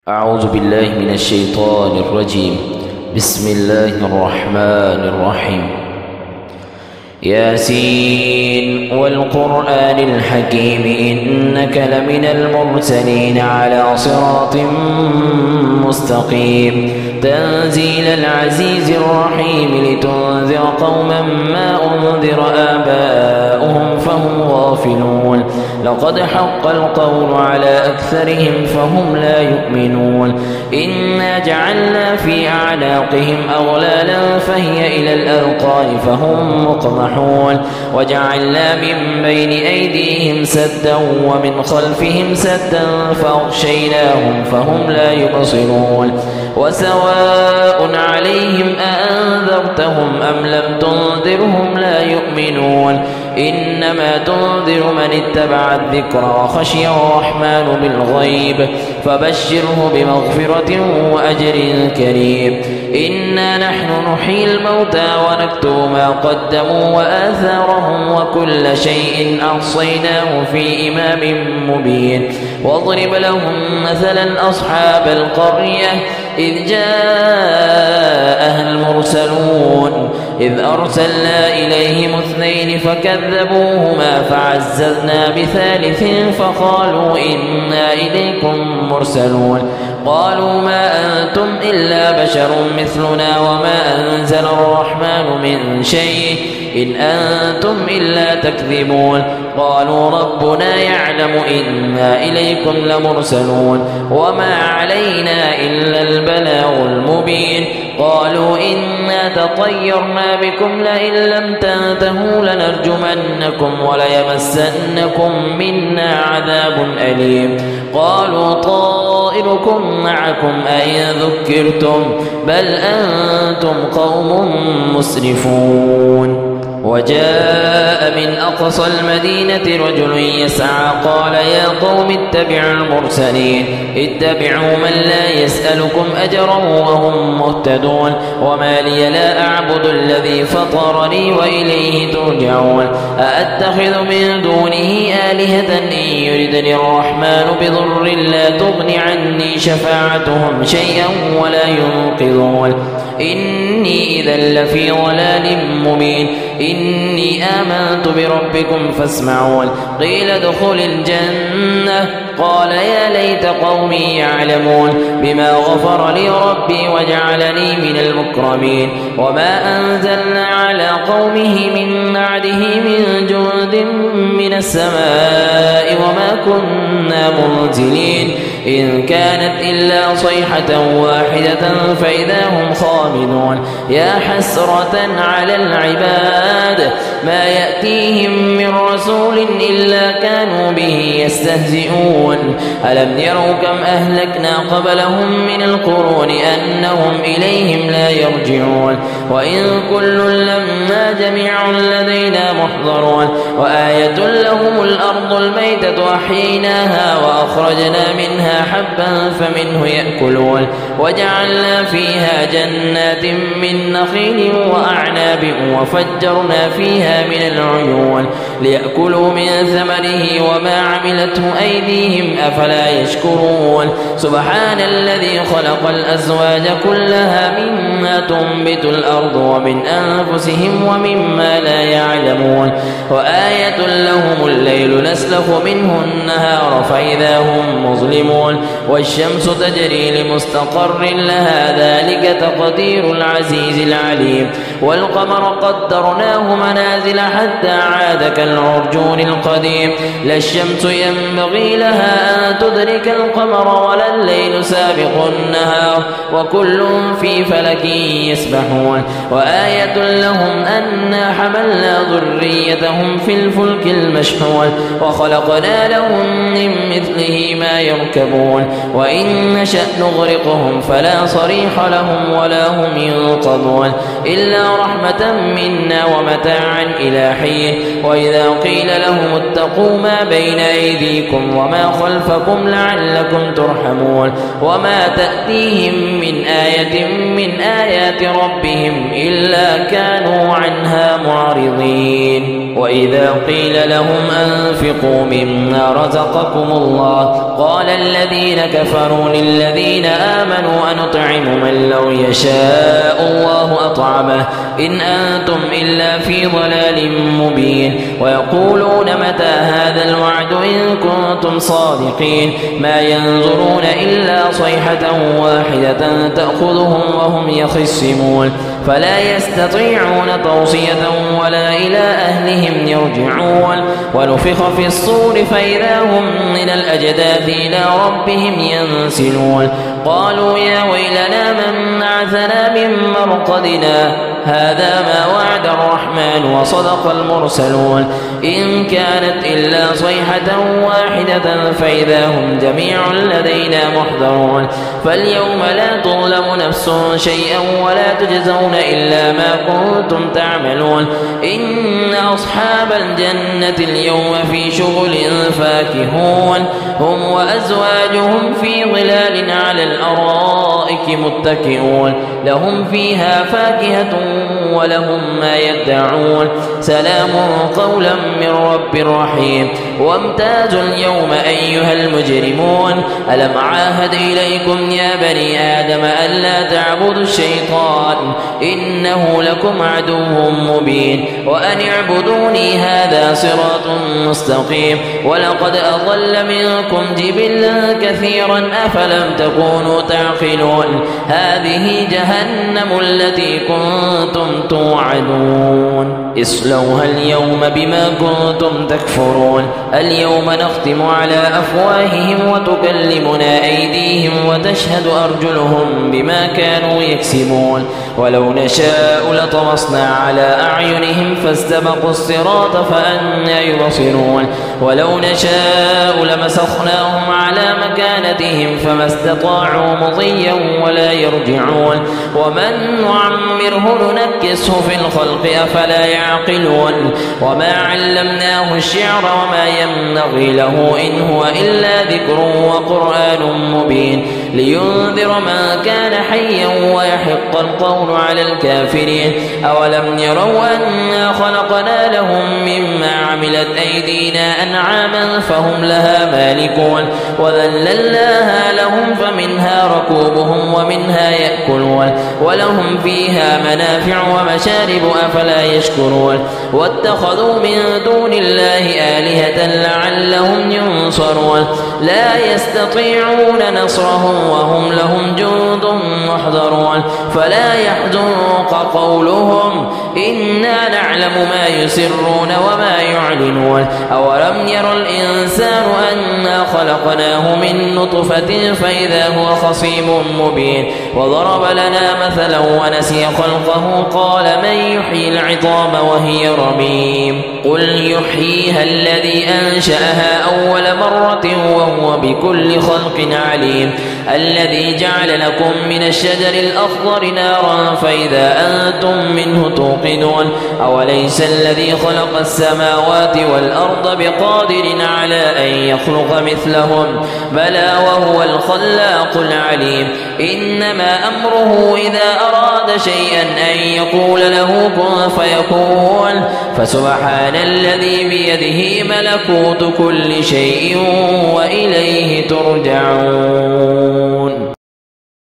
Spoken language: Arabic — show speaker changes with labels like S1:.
S1: أعوذ بالله من الشيطان الرجيم. بسم الله الرحمن الرحيم. ياسين والقرآن الحكيم إنك لمن المرسلين على صراط مستقيم تنزيل العزيز الرحيم لتنذر قوما ما أنذر آباؤهم فهم غافلون لقد حق القول على أكثرهم فهم لا يؤمنون إنا جعلنا في أعناقهم أغلالا فهي إلى الأذقان فهم مقمحون وجعلنا من بين أيديهم سدا ومن خلفهم سدا فأغشيناهم فهم لا يبصرون وسواء عليهم أأنذرتهم أم لم تنذرهم لا يؤمنون إنما تنذر من اتبع الذكر وخشي الرحمن بالغيب فبشره بمغفرة وأجر كريم إنا نحن نحيي الموتى ونكتب ما قدموا وآثارهم وكل شيء أحصيناه في إمام مبين واضرب لهم مثلا أصحاب القرية إذ جاءها المرسلون إذ أرسلنا إليهم اثنين فكذبوهما فعززنا بثالث فقالوا إنا إليكم مرسلون قالوا ما أنتم إلا بشر مثلنا وما أنزل الرحمن من شيء إن أنتم إلا تكذبون قالوا ربنا يعلم إنا إليكم لمرسلون وما علينا إلا البلاغ المبين قالوا إنا تطيرنا بكم لئن لم تنتهوا لنرجمنكم وليمسنكم منا عذاب أليم قالوا طائركم معكم أئن ذكرتم بل أنتم قوم مسرفون وجاء من أقصى المدينة رجل يسعى قال يا قوم اتبعوا المرسلين اتبعوا من لا يسألكم أجرا وهم مهتدون وما لي لا أعبد الذي فطرني وإليه ترجعون أأتخذ من دونه آلهة إن يردني الرحمن بضر لا تغن عني شفاعتهم شيئا ولا ينقذون إني إذا لفي ضلال مبين إني آمنت بربكم فاسمعون قيل ادخل الجنة قال يا ليت قومي يعلمون بما غفر لي ربي وجعلني من المكرمين وما أنزلنا على قومه من بعده من جند من السماء وما كنا منزلين إن كانت إلا صيحة واحدة فإذا هم خامدون يا حسرة على العباد ما يأتيهم من رسول إلا كانوا به يستهزئون ألم يروا كم أهلكنا قبلهم من القرون أنهم إليهم لا يرجعون وإن كل لما جميع لدينا محضرون وآية لهم الأرض الميتة أحييناها وأخرجنا منها حبا فمنه يأكلون وجعلنا فيها جنات من نخيل وأعناب وفجرنا فيها من العيون ليأكلوا من ثمره وما عملته أيديهم أفلا يشكرون سبحان الذي خلق الأزواج كلها مما تنبت الأرض ومن أنفسهم ومما لا يعلمون وآية لهم الليل نسلخ منه النهار فإذا هم مظلمون والشمس تجري لمستقر لها ذلك تقدير العزيز العليم والقمر قدرناه منازل حتى عاد كالعرجون القديم لا الشمس ينبغي لها أن تدرك القمر ولا الليل سابق النهار وكل في فلك يسبحون وآية لهم أنا حملنا ذريتهم في الفلك المشحون وخلقنا لهم من مثله ما يركبون وإن نشأ نغرقهم فلا صريخ لهم ولا هم ينقذون إلا رحمة منا ومتاعا إلى حين وإذا قيل لهم اتقوا ما بين أيديكم وما خلفكم لعلكم ترحمون وما تأتيهم من آية من آيات ربهم إلا كانوا عنها معرضين وإذا قيل لهم أنفقوا مما رزقكم الله قال الذين كفروا للذين آمنوا أنطعم من لو يشاء الله أطعمه إن أنتم إلا في ضلال مبين ويقولون متى هذا الوعد إن كنتم صادقين ما ينظرون إلا صيحة واحدة تأخذهم وهم يخصمون فلا يستطيعون توصية ولا إلى أهلهم يرجعون ونفخ في الصور فإذا هم من الأجداث إلى ربهم ينسلون قالوا يا ويلنا من بعثنا من مرقدنا هذا ما وعد الرحمن وصدق المرسلون إن كانت إلا صيحة واحدة فإذا هم جميع لدينا محضرون فاليوم لا تظلم نفس شيئا ولا تجزون إلا ما كنتم تعملون إن أصحاب الجنة اليوم في شغل فاكهون هم وأزواجهم في ظلال على الأرائك متكئون لهم فيها فاكهة ولهم ما يدعون سلام قولا من رب رحيم وامتازوا اليوم أيها المجرمون ألم عاهد إليكم يا بني آدم ألا تعبدوا الشيطان إنه لكم عدو مبين وأن اعبدوني هذا صراط مستقيم ولقد أضل منكم جبلا كثيرا أفلم تكونوا تعقلون هذه جهنم التي كنتم توعدون اصلوها اليوم بما كنتم تكفرون اليوم نختم على أفواههم وتكلمنا أيديهم وتشهد أرجلهم بما كانوا يكسبون ولو نشاء لطمسنا على أعينهم فاستبقوا الصراط فأنى يبصرون ولو نشاء لمسخناهم على مكانتهم فما استطاعوا مضيا ولا يرجعون ومن نعمره ننكسه في الخلق أفلا يعقلون وما علمناه الشعر وما ينبغي له إن هو إلا ذكر وقرآن مبين لينذر من كان حيا ويحق القول على الكافرين أولم يروا أنا خلقنا لهم مما عملت أيدينا أنعاما فهم لها مالكون وذللناها لهم فمنها ركوبهم ومنها يأكلون ولهم فيها منافع ومشارب أفلا يشكرون واتخذوا من دون الله آلهة لعلهم ينصرون لا يستطيعون نصرهم وهم لهم جند محضرون فلا يحزنك قولهم إنا نعلم ما يسرون وما يعلنون أولم ير الإنسان أنا خلقناه من نطفة فإذا هو خصيم مبين وضرب لنا مثلا ونسي خلقه قال من يحيي العظام وهي رميم قل يحييها الذي أنشأها أول مرة وهو بكل خلق عليم الذي جعل لكم من الشجر الأخضر نارا فإذا أنتم منه توقدون أوليس الذي خلق السماوات والأرض بقادر على أن يخلق مثلهم بلى وهو الخلاق العليم إنما أمره إذا أراد شيئا أن يقول له كن فيكون فسبحان الذي بيده ملكوت كل شيء وإليه ترجعون